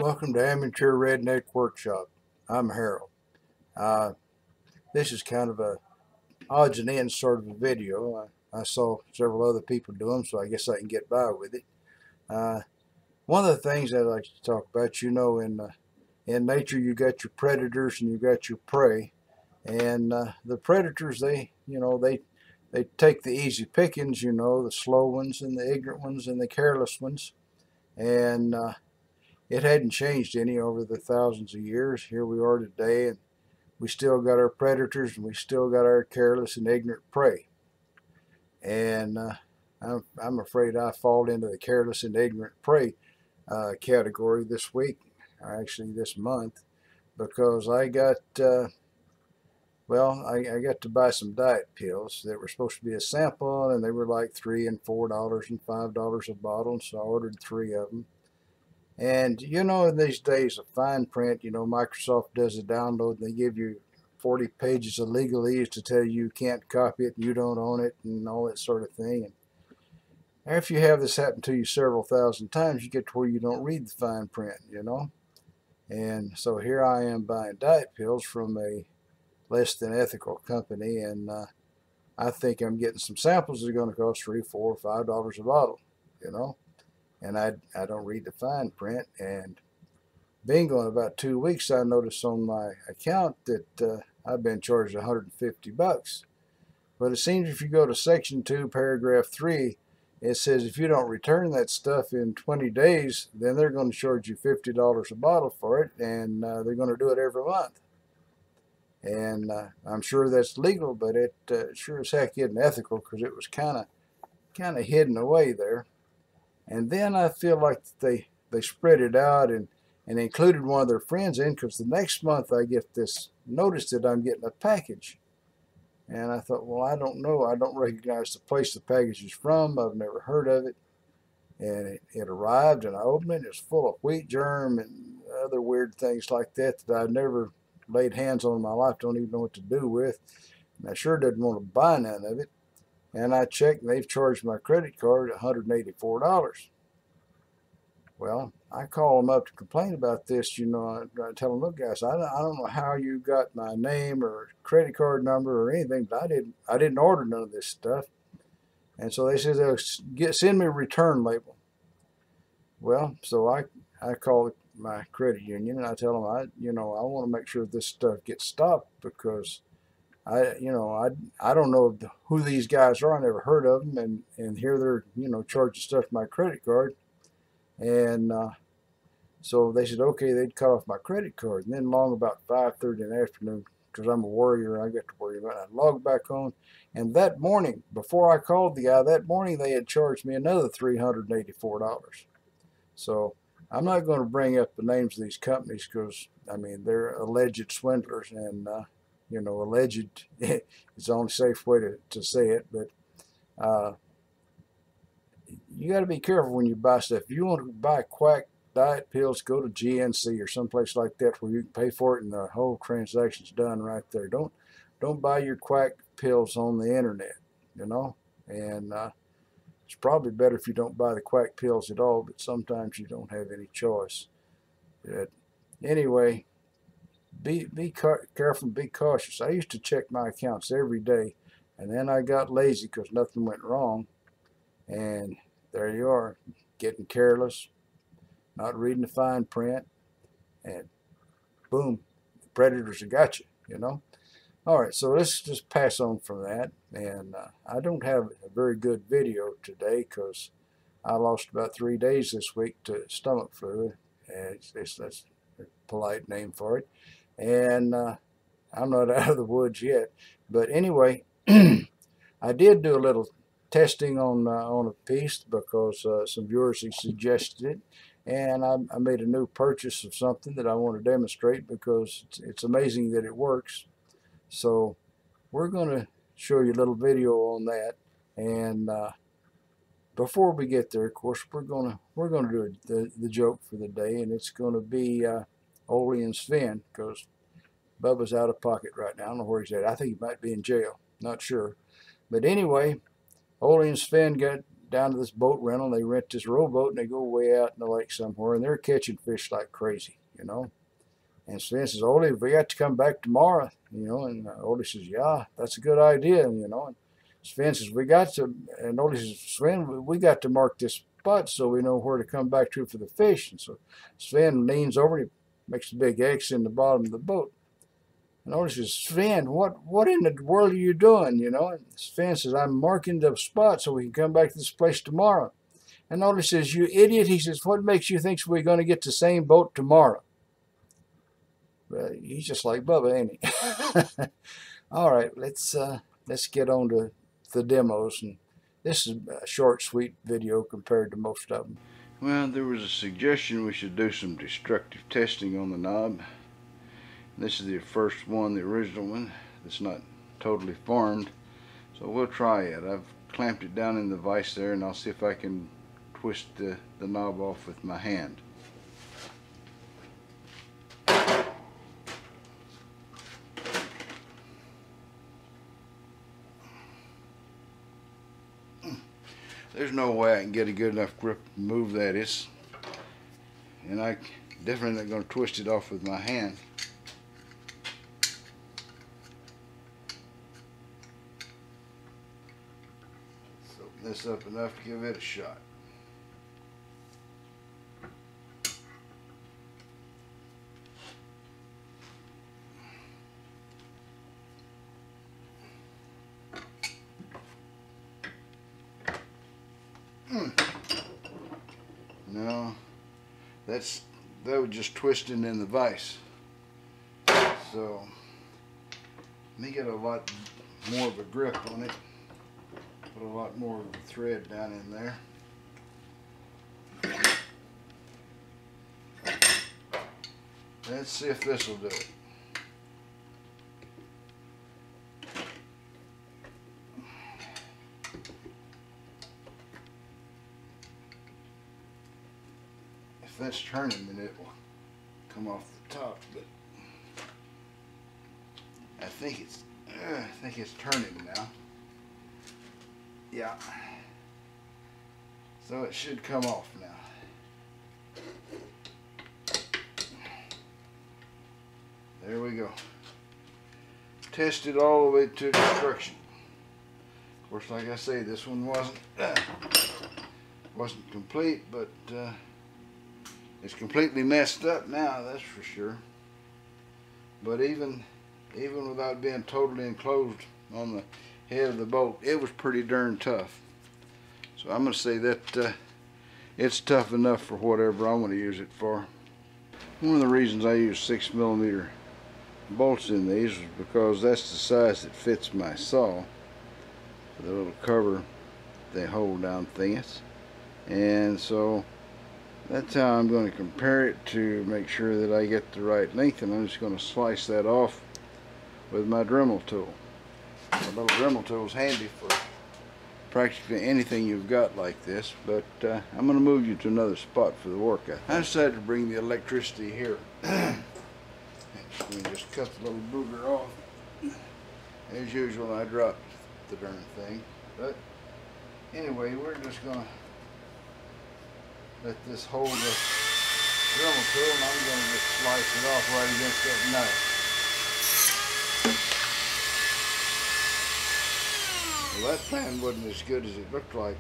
Welcome to Amateur Redneck Workshop. I'm Harold. Uh, this is kind of a odds and ends sort of a video. I saw several other people do them, so I guess I can get by with it. One of the things I like to talk about, in nature you got your predators and you got your prey, and the predators they take the easy pickings, the slow ones and the ignorant ones and the careless ones, and it hadn't changed any over the thousands of years. Here we are today, and we still got our predators and we still got our careless and ignorant prey. And I'm afraid I fall into the careless and ignorant prey category this week, or actually this month, because I got I got to buy some diet pills that were supposed to be a sample, and they were like $3 and $4 and $5 a bottle, so I ordered 3 of them. And in these days of fine print, Microsoft does a download and they give you 40 pages of legalese to tell you can't copy it, you don't own it, and all that sort of thing. And after you have this happen to you several thousand times, you get to where you don't read the fine print, And so here I am buying diet pills from a less than ethical company, and I think I'm getting some samples that are going to cost $3, $4, $5 a bottle, And I don't read the fine print. And bingo, in about 2 weeks, I noticed on my account that I've been charged $150. But it seems if you go to Section 2, Paragraph 3, it says if you don't return that stuff in 20 days, then they're going to charge you $50 a bottle for it, and they're going to do it every month. And I'm sure that's legal, but it sure as heck isn't ethical, because it was kind of hidden away there. And then I feel like they spread it out and included one of their friends in, because the next month I get this notice that I'm getting a package. And I thought, well, I don't know. I don't recognize the place the package is from. I've never heard of it. And it arrived, and I opened it. It's full of wheat germ and other weird things like that I've never laid hands on in my life, don't even know what to do with. And I sure didn't want to buy none of it. And I checked, and they've charged my credit card $184. Well, I call them up to complain about this. I tell them, look, guys, I don't know how you got my name or credit card number or anything, but I didn't order none of this stuff. And so they said they'll send me a return label. Well, so I call my credit union and I tell them I want to make sure this stuff gets stopped, because I don't know who these guys are. I never heard of them, and here they're charging stuff to my credit card, and so they said okay, they'd cut off my credit card. And then along about 5:30 in the afternoon, because I'm a warrior, I got to worry about it. I logged back on, and that morning, before I called the guy, that morning they had charged me another $384. So I'm not going to bring up the names of these companies, because they're alleged swindlers, and alleged is the only safe way to say it. But you got to be careful when you buy stuff. If you want to buy quack diet pills, go to GNC or someplace like that where you can pay for it and the whole transaction's done right there. Don't buy your quack pills on the internet, and it's probably better if you don't buy the quack pills at all, but sometimes you don't have any choice. But anyway, be careful and be cautious. I used to check my accounts every day, and then I got lazy because nothing went wrong, and there you are, getting careless, not reading the fine print, and boom, the predators have got you, All right, so let's just pass on from that. And I don't have a very good video today because I lost about 3 days this week to stomach flu. That's a polite name for it. And I'm not out of the woods yet. But anyway, I did do a little testing on a piece because some viewers suggested it. And I made a new purchase of something that I want to demonstrate, because it's amazing that it works. So we're going to show you a little video on that, and before we get there, of course, we're going to do the joke for the day, and it's going to be Pulley and Sven, because Bubba's out of pocket right now. I don't know where he's at. I think he might be in jail. Not sure, but anyway, Pulley and Sven got down to this boat rental. They rent this rowboat and they go way out in the lake somewhere, and they're catching fish like crazy, you know. And Sven says, Oldie, we got to come back tomorrow, you know. And Oldie says, yeah, that's a good idea, you know. And Sven says, we got to, and Oldie says, Sven, we got to mark this spot so we know where to come back to for the fish. And so Sven leans over, he makes a big X in the bottom of the boat. And Oldie says, Sven, what in the world are you doing, you know? And Sven says, I'm marking the spot so we can come back to this place tomorrow. And Oldie says, you idiot. He says, what makes you think we're going to get the same boat tomorrow? He's just like Bubba, ain't he? All right, let's get on to the demos. And this is a short, sweet video compared to most of them. Well, there was a suggestion we should do some destructive testing on the knob. This is the first one, the original one. It's not totally formed, so we'll try it. I've clamped it down in the vise there, and I'll see if I can twist the knob off with my hand. There's no way I can get a good enough grip to move that. And I definitely not going to twist it off with my hand. So open this up enough to give it a shot. No, that was just twisting in the vise. So let me get a lot more of a grip on it. Put a lot more of the thread down in there. Let's see if this will do it. If that's turning, then it will come off the top. But I think it's turning now. Yeah. So it should come off now. There we go. Tested all the way to destruction. Of course, like I say, this one wasn't complete, but it's completely messed up now, that's for sure. But even without being totally enclosed on the head of the boat, it was pretty darn tough. So I'm going to say that it's tough enough for whatever I want to use it for. One of the reasons I use 6mm bolts in these is because that's the size that fits my saw. The little cover they hold down things. And so that's how I'm going to compare it to make sure that I get the right length, and I'm just going to slice that off with my Dremel tool. The little Dremel tool is handy for practically anything you've got like this, but I'm going to move you to another spot for the workout. I decided to bring the electricity here. Actually, just cut the little booger off. As usual, I dropped the darn thing, but anyway, we're just going to let this hold the Dremel tool, and I'm going to just slice it off right against that nut. Well, that plan wasn't as good as it looked like.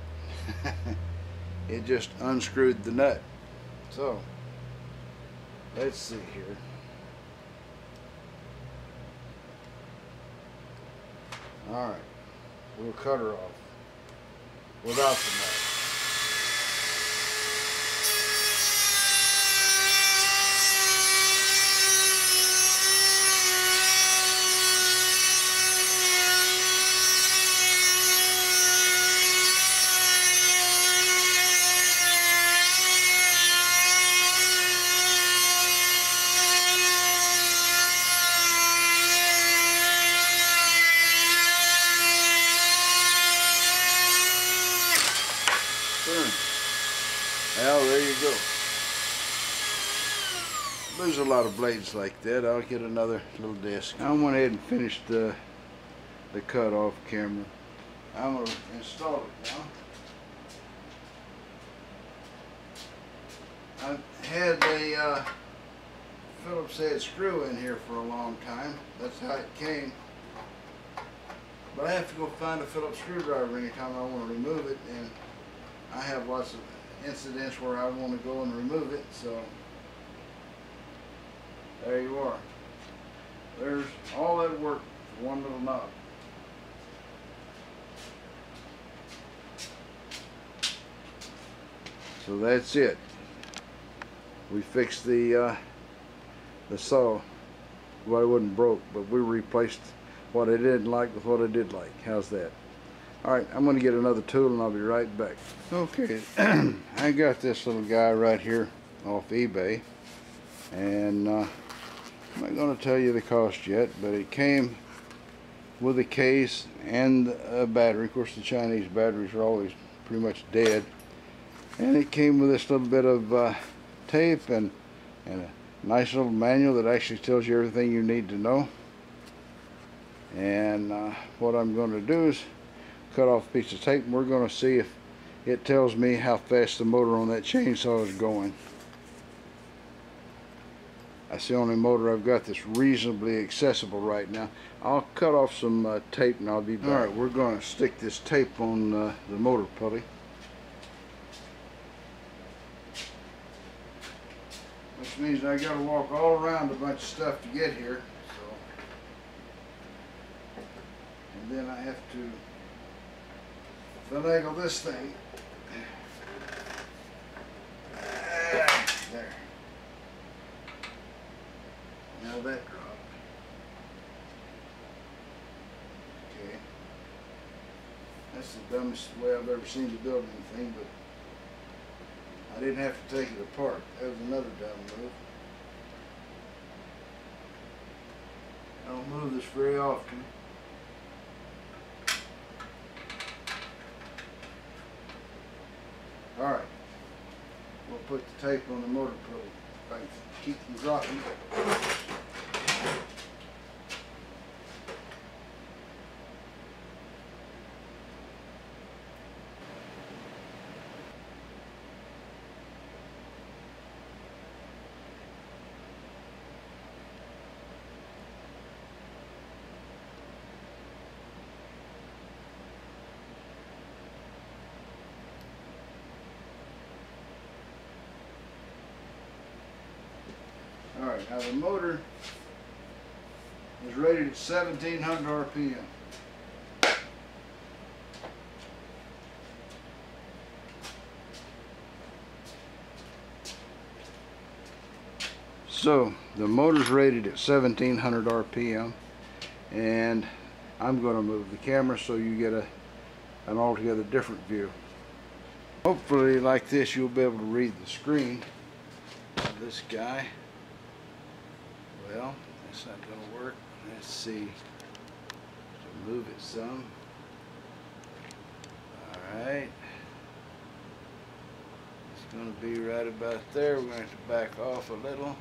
It just unscrewed the nut. So, let's see here. Alright, we'll cut her off without the nut. Well, there you go. There's a lot of blades like that. I'll get another little disc. I went ahead and finished the cut off camera. I'm going to install it now. I've had a Phillips head screw in here for a long time. That's how it came. But I have to go find a Phillips screwdriver anytime I want to remove it, and I have lots of incidents where I want to go and remove it, so there you are. There's all that work for one little knob. So that's it. We fixed the saw. Well, it wasn't broke, but we replaced what I didn't like with what I did like. How's that? Alright, I'm going to get another tool and I'll be right back. Okay, I got this little guy right here off eBay, and I'm not going to tell you the cost yet, but it came with a case and a battery. Of course, the Chinese batteries are always pretty much dead. And it came with this little bit of tape and a nice little manual that actually tells you everything you need to know. And what I'm going to do is cut off a piece of tape, and we're going to see if it tells me how fast the motor on that chainsaw is going. That's the only motor I've got that's reasonably accessible right now. I'll cut off some tape and I'll be back. Alright, we're going to stick this tape on the motor pulley. Which means I got to walk all around a bunch of stuff to get here. So, and then I have to finagle this thing. There. Now that dropped. Okay. That's the dumbest way I've ever seen to build anything, but I didn't have to take it apart. That was another dumb move. I don't move this very often. Alright. We'll put the tape on the motor pulley. If I can keep from dropping. Alright, now the motor is rated at 1700 RPM. So the motor's rated at 1700 RPM, and I'm going to move the camera so you get an altogether different view. Hopefully like this you'll be able to read the screen of this guy. Well, that's not going to work. Let's see. To move it some. Alright. It's going to be right about there. We're going to have to back off a little.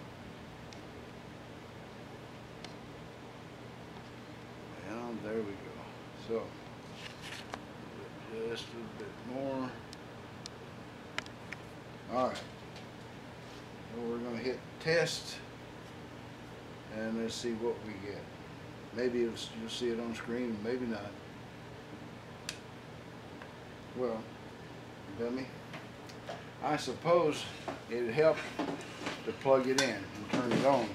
Well, there we go. So, just a little bit more. Alright. So we're going to hit test. And let's see what we get. Maybe you'll see it on screen, maybe not. Well, dummy, I suppose it'd help to plug it in and turn it on.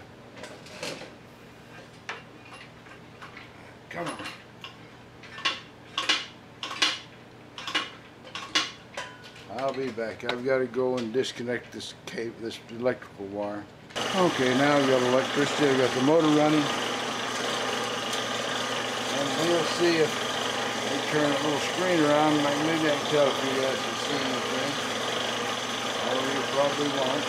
Come on. I'll be back. I've got to go and disconnect this cable, this electrical wire. Okay, now I've got electricity, I've got the motor running, and we'll see if they turn that little screen around. Maybe I can tell if you guys can see anything. Or you probably won't.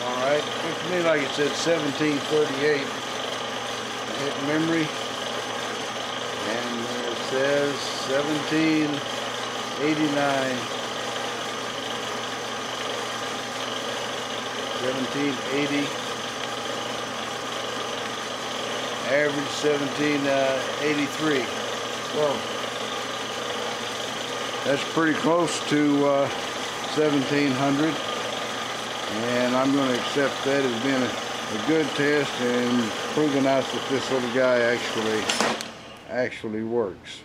Alright, looks to me like it said 1738. Hit memory, and it says 1789. 1780. Average 1783. Well, that's pretty close to 1700, and I'm going to accept that as being a good test and proving out that this little guy actually works.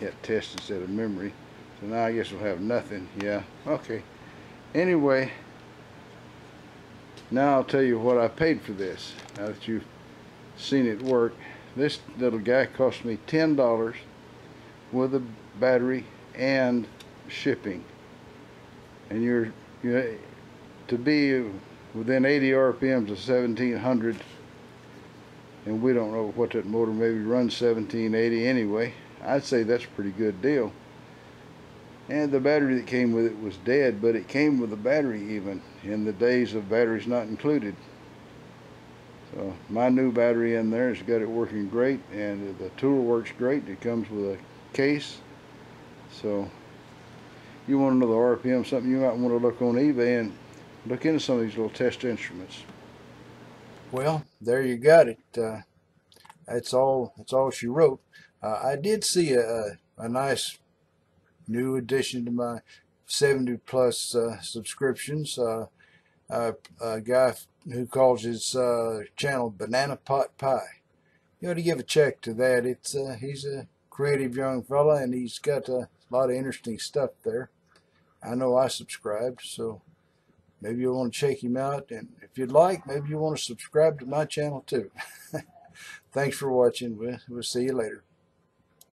Hit test instead of memory, so now I guess we'll have nothing. Yeah, okay. Anyway, now I'll tell you what I paid for this. Now that you've seen it work, this little guy cost me $10 with a battery and shipping. And you're to be within 80 RPMs of 1700, and we don't know what that motor maybe runs 1780 anyway. I'd say that's a pretty good deal. And the battery that came with it was dead, but it came with a battery even in the days of batteries not included. So my new battery in there has got it working great, and the tool works great. It comes with a case. So you want to know the RPM, something you might want to look on eBay and look into some of these little test instruments. Well, there you got it. That's all she wrote. I did see a nice new addition to my 70 plus subscriptions. A guy who calls his channel Banana Pot Pie. You ought to give a check to that. It's he's a creative young fella, and he's got a lot of interesting stuff there. I know I subscribed, so maybe you'll want to check him out, and if you'd like, maybe you want to subscribe to my channel too. Thanks for watching. We'll see you later.